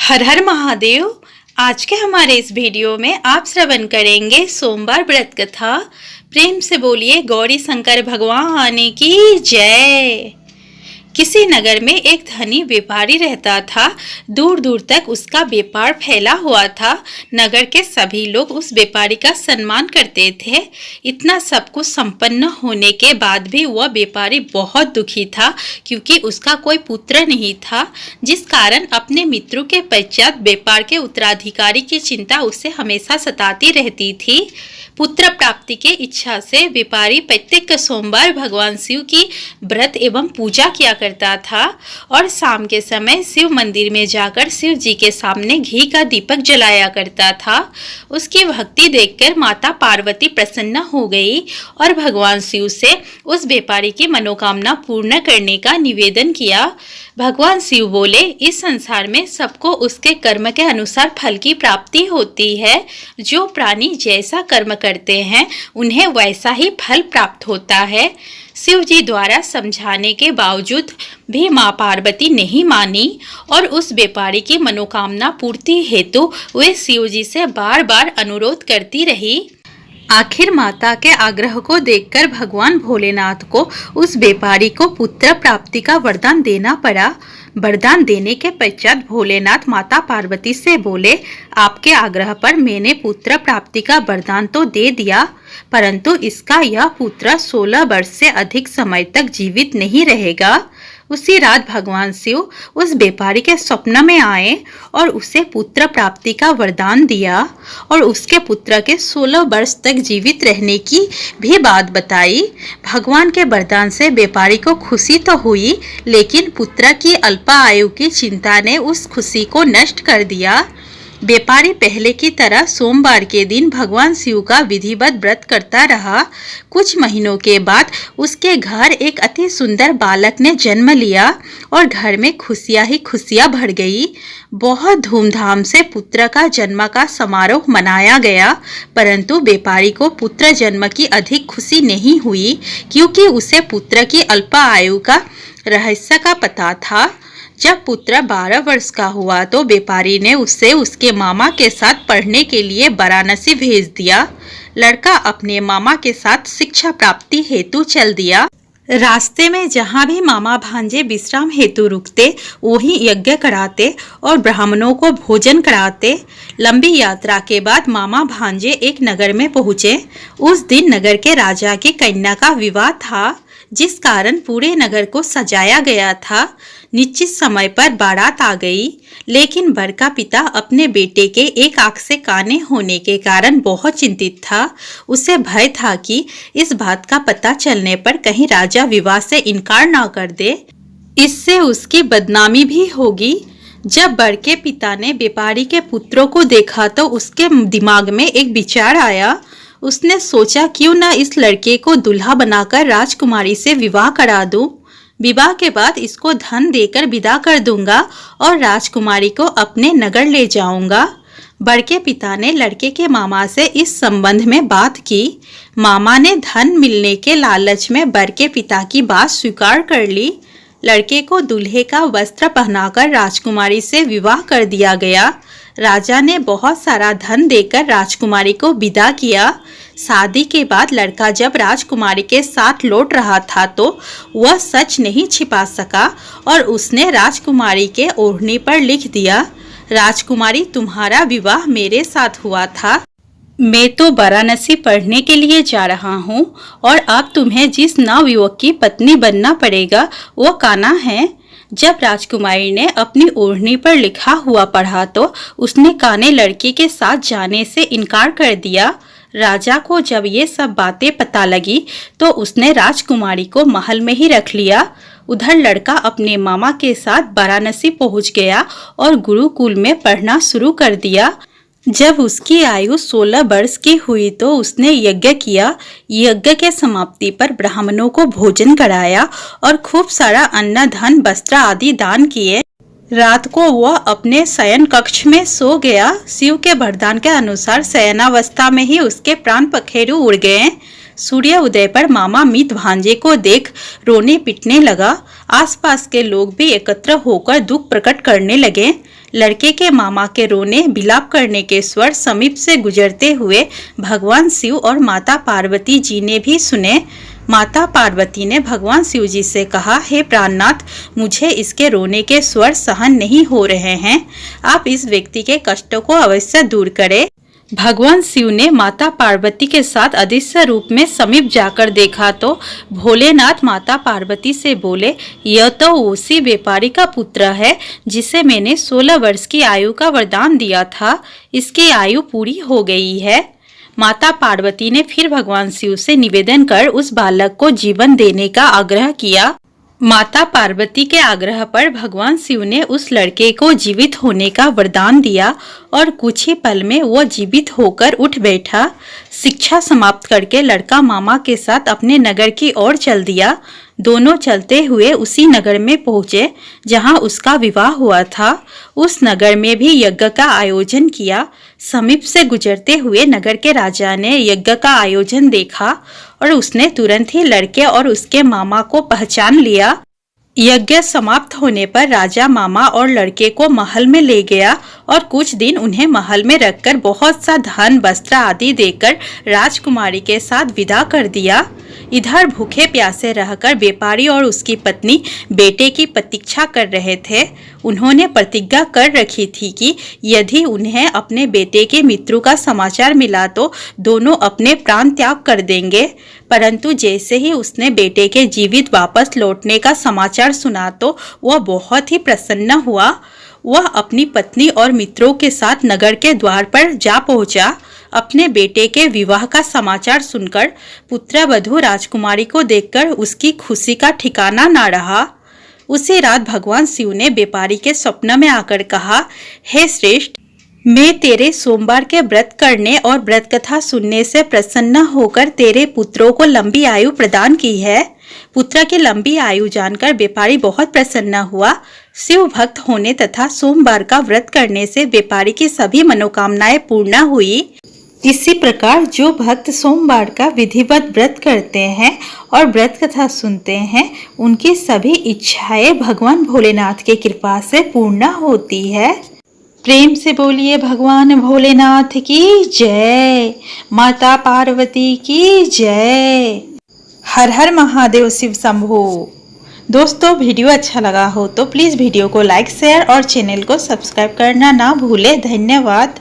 हर हर महादेव। आज के हमारे इस वीडियो में आप श्रवण करेंगे सोमवार व्रत कथा। प्रेम से बोलिए गौरी शंकर भगवान की जय। किसी नगर में एक धनी व्यापारी रहता था। दूर दूर तक उसका व्यापार फैला हुआ था। नगर के सभी लोग उस व्यापारी का सम्मान करते थे। इतना सब कुछ संपन्न होने के बाद भी वह व्यापारी बहुत दुखी था, क्योंकि उसका कोई पुत्र नहीं था, जिस कारण अपने मित्रों के पश्चात व्यापार के उत्तराधिकारी की चिंता उसे हमेशा सताती रहती थी। पुत्र प्राप्ति के इच्छा से व्यापारी प्रत्येक सोमवार भगवान शिव की व्रत एवं पूजा किया करता था और शाम के समय शिव मंदिर में जाकर शिव जी के सामने घी का दीपक जलाया करता था। उसकी भक्ति देखकर माता पार्वती प्रसन्न हो गई और भगवान शिव से उस व्यापारी की मनोकामना पूर्ण करने का निवेदन किया। भगवान शिव बोले, इस संसार में सबको उसके कर्म के अनुसार फल की प्राप्ति होती है। जो प्राणी जैसा कर्म करते हैं उन्हें वैसा ही फल प्राप्त होता है। शिव जी द्वारा समझाने के बावजूद भी मां पार्वती नहीं मानी और उस व्यापारी की मनोकामना पूर्ति हेतु वे शिव जी से बार बार अनुरोध करती रही। आखिर माता के आग्रह को देखकर भगवान भोलेनाथ को उस व्यापारी को पुत्र प्राप्ति का वरदान देना पड़ा। वरदान देने के पश्चात भोलेनाथ माता पार्वती से बोले, आपके आग्रह पर मैंने पुत्र प्राप्ति का वरदान तो दे दिया, परंतु इसका यह पुत्र 16 वर्ष से अधिक समय तक जीवित नहीं रहेगा। उसी रात भगवान शिव उस व्यापारी के स्वप्न में आए और उसे पुत्र प्राप्ति का वरदान दिया और उसके पुत्र के 16 वर्ष तक जीवित रहने की भी बात बताई। भगवान के वरदान से व्यापारी को खुशी तो हुई, लेकिन पुत्र की अल्पायु की चिंता ने उस खुशी को नष्ट कर दिया। व्यापारी पहले की तरह सोमवार के दिन भगवान शिव का विधिवत व्रत करता रहा। कुछ महीनों के बाद उसके घर एक अति सुंदर बालक ने जन्म लिया और घर में खुशियां ही खुशियां भर गई। बहुत धूमधाम से पुत्र का जन्म का समारोह मनाया गया, परंतु व्यापारी को पुत्र जन्म की अधिक खुशी नहीं हुई, क्योंकि उसे पुत्र की अल्पायु का रहस्य का पता था। जब पुत्र 12 वर्ष का हुआ तो व्यापारी ने उसे उसके मामा के साथ पढ़ने के लिए वाराणसी भेज दिया। लड़का अपने मामा के साथ शिक्षा प्राप्ति हेतु चल दिया। रास्ते में जहाँ भी मामा भांजे विश्राम हेतु रुकते, वहीं यज्ञ कराते और ब्राह्मणों को भोजन कराते। लंबी यात्रा के बाद मामा भांजे एक नगर में पहुँचे। उस दिन नगर के राजा की कन्या का विवाह था, जिस कारण पूरे नगर को सजाया गया था। निश्चित समय पर बारात आ गई, लेकिन वर का पिता अपने बेटे के एक आंख से काने होने के कारण बहुत चिंतित था। उसे भय था कि इस बात का पता चलने पर कहीं राजा विवाह से इनकार ना कर दे, इससे उसकी बदनामी भी होगी। जब वर के पिता ने व्यापारी के पुत्रों को देखा तो उसके दिमाग में एक विचार आया। उसने सोचा, क्यों ना इस लड़के को दूल्हा बनाकर राजकुमारी से विवाह करा दूं। विवाह के बाद इसको धन देकर विदा कर दूंगा और राजकुमारी को अपने नगर ले जाऊंगा। वर के पिता ने लड़के के मामा से इस संबंध में बात की। मामा ने धन मिलने के लालच में वर के पिता की बात स्वीकार कर ली। लड़के को दूल्हे का वस्त्र पहनाकर राजकुमारी से विवाह कर दिया गया। राजा ने बहुत सारा धन देकर राजकुमारी को विदा किया। शादी के बाद लड़का जब राजकुमारी के साथ लौट रहा था तो वह सच नहीं छिपा सका और उसने राजकुमारी के ओढ़नी पर लिख दिया, राजकुमारी तुम्हारा विवाह मेरे साथ हुआ था। मैं तो वाराणसी पढ़ने के लिए जा रहा हूँ और अब तुम्हें जिस नवयुवक की पत्नी बनना पड़ेगा वो कान्हा है। जब राजकुमारी ने अपनी ओढ़नी पर लिखा हुआ पढ़ा तो उसने काने लड़के के साथ जाने से इनकार कर दिया। राजा को जब ये सब बातें पता लगी तो उसने राजकुमारी को महल में ही रख लिया। उधर लड़का अपने मामा के साथ वाराणसी पहुंच गया और गुरुकुल में पढ़ना शुरू कर दिया। जब उसकी आयु 16 वर्ष की हुई तो उसने यज्ञ किया। यज्ञ के समाप्ति पर ब्राह्मणों को भोजन कराया और खूब सारा अन्न धन वस्त्र आदि दान किए। रात को वह अपने शयन कक्ष में सो गया। शिव के वरदान के अनुसार शयनावस्था में ही उसके प्राण पखेरु उड़ गए। सूर्य उदय पर मामा मित भांजे को देख रोने पिटने लगा। आसपास के लोग भी एकत्र होकर दुख प्रकट करने लगे। लड़के के मामा के रोने बिलाप करने के स्वर समीप से गुजरते हुए भगवान शिव और माता पार्वती जी ने भी सुने। माता पार्वती ने भगवान शिव जी से कहा, हे प्राणनाथ, मुझे इसके रोने के स्वर सहन नहीं हो रहे हैं। आप इस व्यक्ति के कष्टों को अवश्य दूर करें। भगवान शिव ने माता पार्वती के साथ अदृश्य रूप में समीप जाकर देखा तो भोलेनाथ माता पार्वती से बोले, यह तो उसी व्यापारी का पुत्र है जिसे मैंने 16 वर्ष की आयु का वरदान दिया था। इसकी आयु पूरी हो गई है। माता पार्वती ने फिर भगवान शिव से निवेदन कर उस बालक को जीवन देने का आग्रह किया। माता पार्वती के आग्रह पर भगवान शिव ने उस लड़के को जीवित होने का वरदान दिया और कुछ ही पल में वो जीवित होकर उठ बैठा। शिक्षा समाप्त करके लड़का मामा के साथ अपने नगर की ओर चल दिया। दोनों चलते हुए उसी नगर में पहुंचे जहां उसका विवाह हुआ था। उस नगर में भी यज्ञ का आयोजन किया। समीप से गुजरते हुए नगर के राजा ने यज्ञ का आयोजन देखा और उसने तुरंत ही लड़के और उसके मामा को पहचान लिया। यज्ञ समाप्त होने पर राजा मामा और लड़के को महल में ले गया और कुछ दिन उन्हें महल में रखकर बहुत सा धन वस्त्र आदि देकर राजकुमारी के साथ विदा कर दिया। इधर भूखे प्यासे रहकर व्यापारी और उसकी पत्नी बेटे की प्रतीक्षा कर रहे थे। उन्होंने प्रतिज्ञा कर रखी थी कि यदि उन्हें अपने बेटे के मृत्यु का समाचार मिला तो दोनों अपने प्राण त्याग कर देंगे। परंतु जैसे ही उसने बेटे के जीवित वापस लौटने का समाचार सुना तो वह बहुत ही प्रसन्न हुआ। वह अपनी पत्नी और मित्रों के साथ नगर के द्वार पर जा पहुंचा। अपने बेटे के विवाह का समाचार सुनकर पुत्रवधू राजकुमारी को देखकर उसकी खुशी का ठिकाना ना रहा। उसी रात भगवान शिव ने व्यापारी के स्वप्न में आकर कहा, हे श्रेष्ठ, मैं तेरे सोमवार के व्रत करने और व्रत कथा सुनने से प्रसन्न होकर तेरे पुत्रों को लंबी आयु प्रदान की है। पुत्र की लंबी आयु जानकर व्यापारी बहुत प्रसन्न हुआ। शिव भक्त होने तथा सोमवार का व्रत करने से व्यापारी की सभी मनोकामनाएं पूर्ण हुई। इसी प्रकार जो भक्त सोमवार का विधिवत व्रत करते हैं और व्रत कथा सुनते हैं, उनकी सभी इच्छाएं भगवान भोलेनाथ की कृपा से पूर्ण होती है। प्रेम से बोलिए भगवान भोलेनाथ की जय, माता पार्वती की जय। हर हर महादेव शिव शंभो। दोस्तों, वीडियो अच्छा लगा हो तो प्लीज़ वीडियो को लाइक, शेयर और चैनल को सब्सक्राइब करना ना भूले। धन्यवाद।